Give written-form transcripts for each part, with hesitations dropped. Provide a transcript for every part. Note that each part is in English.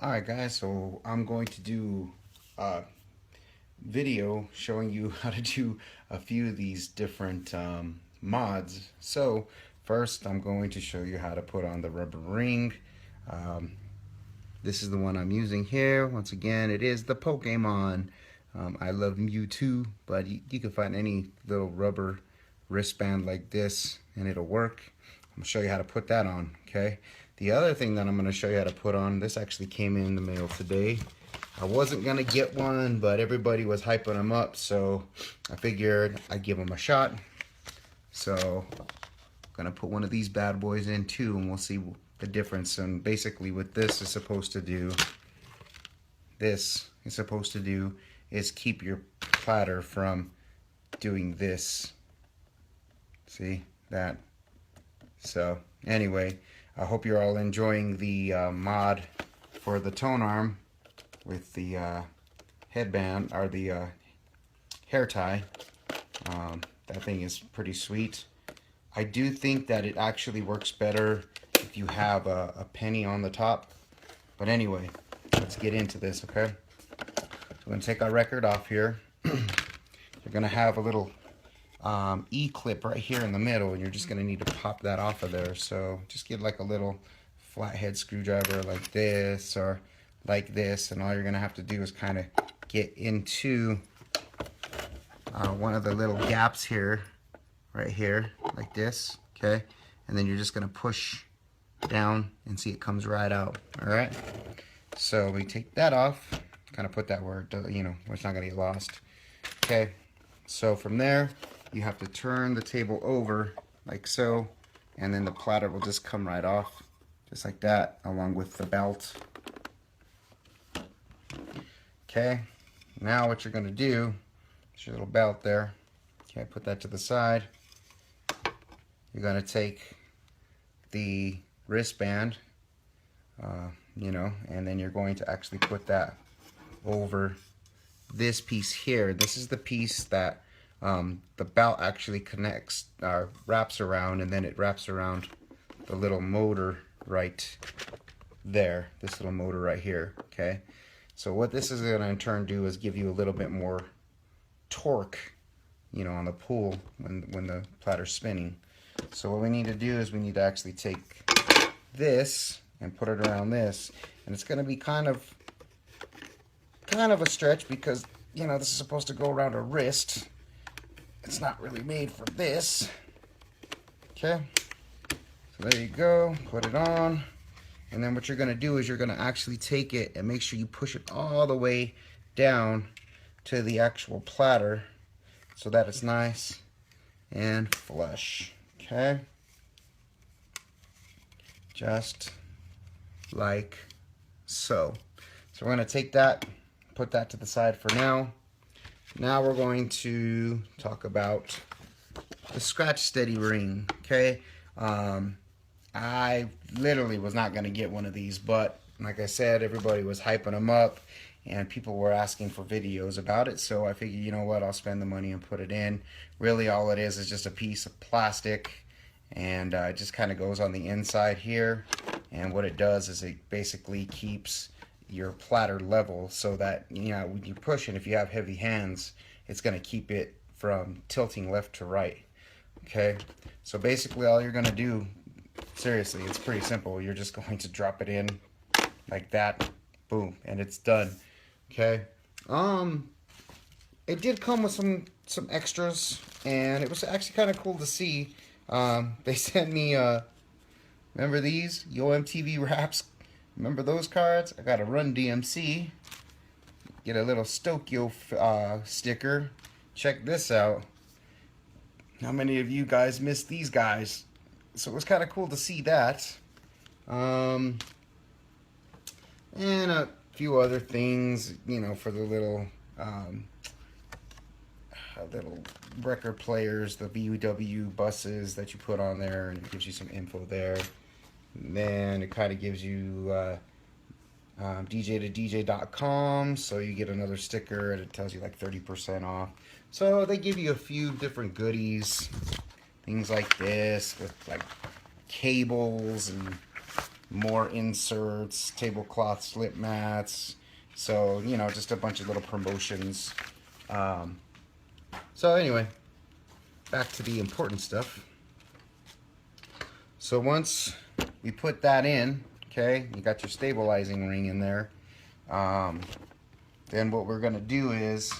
Alright guys, so I'm going to do a video showing you how to do a few of these different mods. So first I'm going to show you how to put on the rubber ring. Um, this is the one I'm using here. Once again, it is the Pokemon. I love Mewtwo, but you can find any little rubber wristband like this and it'll work. I'm going to show you how to put that on, okay? The other thing that I'm going to show you how to put on, this actually came in the mail today. I wasn't going to get one, but everybody was hyping them up, so I figured I'd give them a shot. So I'm going to put one of these bad boys in too, and we'll see the difference. And basically what this is supposed to do, is keep your platter from doing this. See that? So anyway, I hope you're all enjoying the mod for the tone arm with the headband, or the hair tie. That thing is pretty sweet. I do think that it actually works better if you have a penny on the top. But anyway, let's get into this, okay? So we're going to take our record off here. You're going to have a little E-clip right here in the middle, and you're just going to need to pop that off of there. So just get like a little flathead screwdriver like this or like this, and all you're going to have to do is kind of get into one of the little gaps here, right here, like this, okay? And then you're just going to push down and see it comes right out, all right? So we take that off, kind of put that where it does, where it's not going to get lost, okay? So from there, you have to turn the table over like so, and then the platter will just come right off, just like that, along with the belt. Okay, now what you're going to do is your little belt there. Okay, put that to the side. You're going to take the wristband, and then you're going to actually put that over this piece here. This is the piece that the belt actually connects, wraps around, and then it wraps around the little motor right there, this little motor right here, okay? So what this is going to in turn do is give you a little bit more torque, on the pull when the platter's spinning. So what we need to do is we need to actually take this and put it around this, and it's going to be kind of a stretch because, this is supposed to go around a wrist. It's not really made for this. Okay, so there you go, put it on, and then what you're going to do is you're going to actually take it and make sure you push it all the way down to the actual platter so that it's nice and flush. Okay, just like so. So we're going to take that, put that to the side for now. Now we're going to talk about the scratch steady ring, okay? I literally was not going to get one of these, but like I said, everybody was hyping them up and people were asking for videos about it, so I figured, you know what, I'll spend the money and put it in. Really all it is just a piece of plastic, and it just kind of goes on the inside here, and what it does is it basically keeps your platter level so that, when you push it, if you have heavy hands, it's going to keep it from tilting left to right. Okay, so basically all you're going to do, seriously, it's pretty simple. You're just going to drop it in like that, boom, and it's done. Okay, it did come with some extras, and it was actually kind of cool to see. They sent me remember these Yo MTV Raps? Remember those cards? I got a Run DMC. Get a little Stokyo sticker. Check this out. How many of you guys missed these guys? So it was kind of cool to see that. And a few other things, for the little record players, the VW buses that you put on there, and it gives you some info there. And then it kind of gives you DJ2DJ.com, so you get another sticker and it tells you like 30% off. So they give you a few different goodies, things like this with like cables and more inserts, tablecloth slip mats. So, you know, just a bunch of little promotions. So anyway, back to the important stuff. So once we put that in, okay, you got your stabilizing ring in there. Then what we're gonna do is,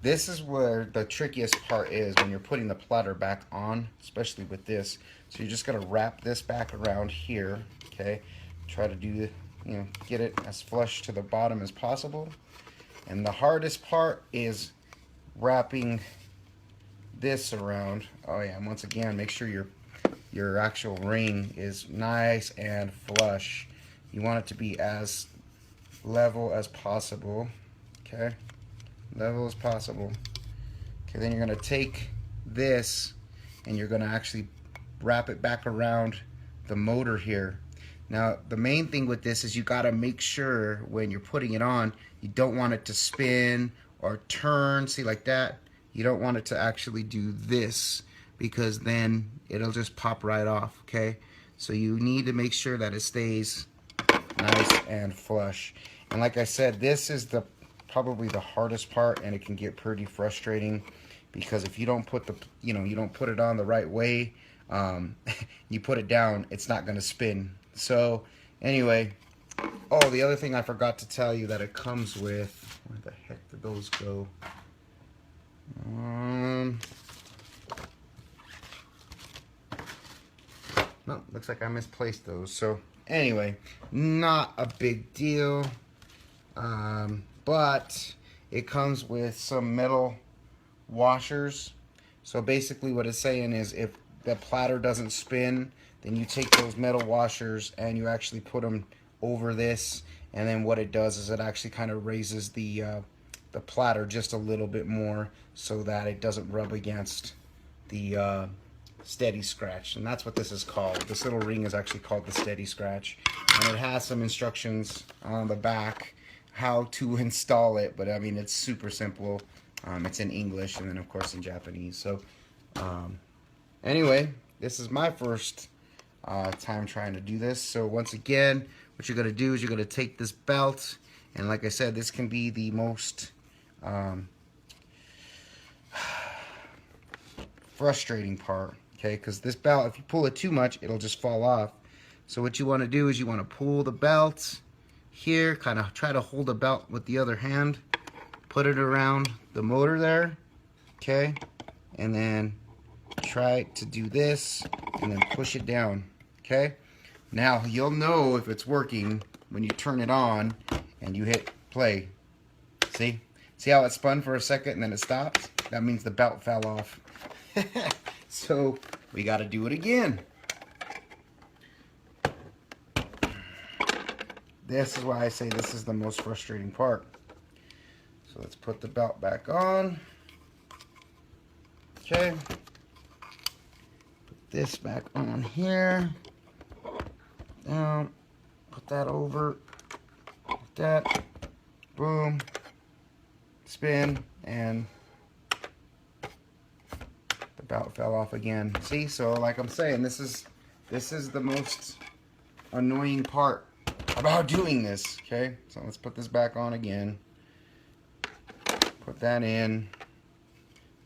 this is where the trickiest part is when you're putting the platter back on, especially with this. So you're just gonna wrap this back around here, okay? Try to do, you know, get it as flush to the bottom as possible. And the hardest part is wrapping this around. Oh yeah, and once again, make sure your actual ring is nice and flush. You want it to be as level as possible, okay? Level as possible. Okay, then you're gonna take this and you're gonna actually wrap it back around the motor here. Now, the main thing with this is you gotta make sure when you're putting it on, you don't want it to spin or turn, see, like that. You don't want it to actually do this, because then it'll just pop right off, okay? So you need to make sure that it stays nice and flush. And like I said, this is probably the hardest part, and it can get pretty frustrating, because if you don't put you don't put it on the right way, you put it down, it's not going to spin. So anyway, oh, the other thing I forgot to tell you that it comes with, where the heck did those go? No, looks like I misplaced those. So anyway, not a big deal, but it comes with some metal washers. So basically what it's saying is, if the platter doesn't spin, then you take those metal washers and you actually put them over this, and then what it does is it actually kind of raises the platter just a little bit more, so that it doesn't rub against the steady scratch. And that's what this is called. This little ring is actually called the steady scratch, and it has some instructions on the back how to install it, but I mean, it's super simple. It's in English, and then of course in Japanese. So anyway, this is my first time trying to do this. So once again, what you're going to do is you're going to take this belt, and like I said, this can be the most frustrating part, okay? Because this belt, if you pull it too much, it'll just fall off. So what you want to do is you want to pull the belt here, kind of try to hold the belt with the other hand, put it around the motor there, okay? And then try to do this, and then push it down, okay? Now you'll know if it's working when you turn it on and you hit play. See how it spun for a second and then it stops? That means the belt fell off. So we got to do it again. This is why I say this is the most frustrating part. So let's put the belt back on. Okay. Put this back on here. Down. Put that over. Like that. Boom. Spin, and the belt fell off again. See, so like I'm saying, this is the most annoying part about doing this. Okay, so let's put this back on again. Put that in.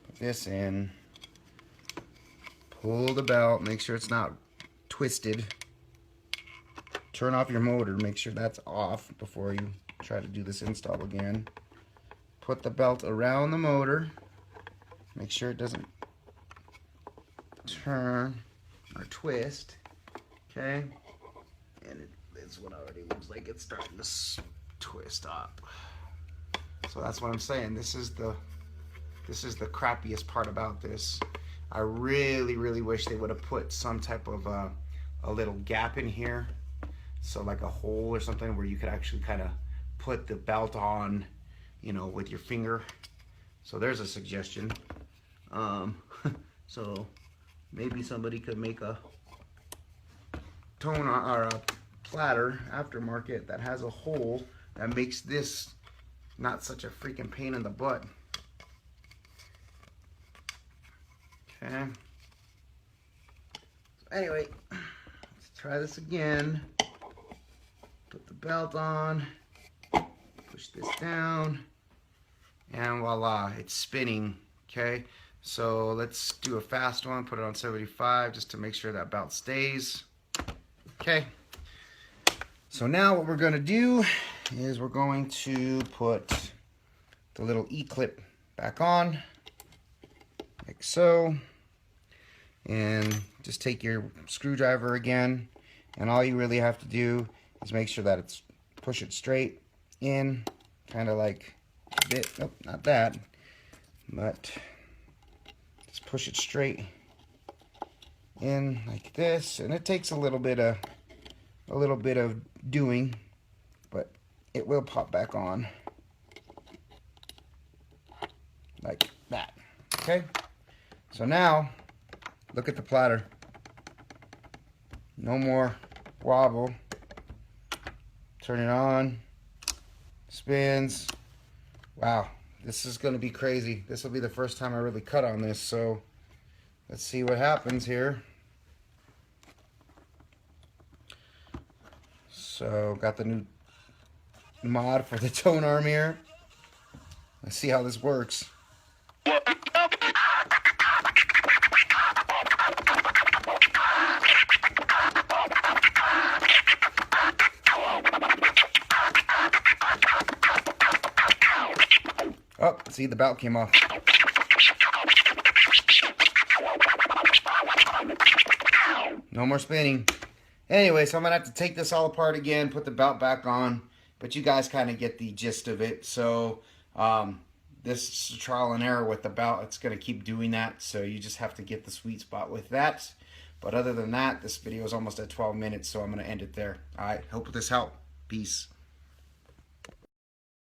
Put this in. Pull the belt. Make sure it's not twisted. Turn off your motor. Make sure that's off before you try to do this install again. Put the belt around the motor. Make sure it doesn't turn or twist. Okay, and this one already looks like it's starting to twist up. So that's what I'm saying. This is the crappiest part about this. I really wish they would have put some type of a little gap in here, so like a hole or something where you could actually kind of put the belt on, you know, with your finger. So there's a suggestion. So maybe somebody could make a toner or a platter aftermarket that has a hole that makes this not such a freaking pain in the butt. Okay. So anyway, let's try this again. Put the belt on, push this down, and voila, it's spinning. Okay, so let's do a fast one, put it on 75 just to make sure that belt stays. Okay, so now what we're going to do is we're going to put the little E-clip back on, like so, and just take your screwdriver again, and all you really have to do is make sure that it's push it straight in, kind of like a bit, nope, not that, but just push it straight in like this, and it takes a little bit of doing, but it will pop back on like that. Okay, so now look at the platter. No more wobble. Turn it on. Spins. Wow, this is going to be crazy. This will be the first time I really cut on this, so let's see what happens here. So got the new mod for the tone arm here. Let's see how this works. Oh, see, the belt came off. No more spinning. Anyway, so I'm going to have to take this all apart again, put the belt back on, but you guys kind of get the gist of it. So this is trial and error with the belt. It's going to keep doing that, so you just have to get the sweet spot with that. But other than that, this video is almost at 12 minutes, so I'm going to end it there. All right, hope this helped. Peace.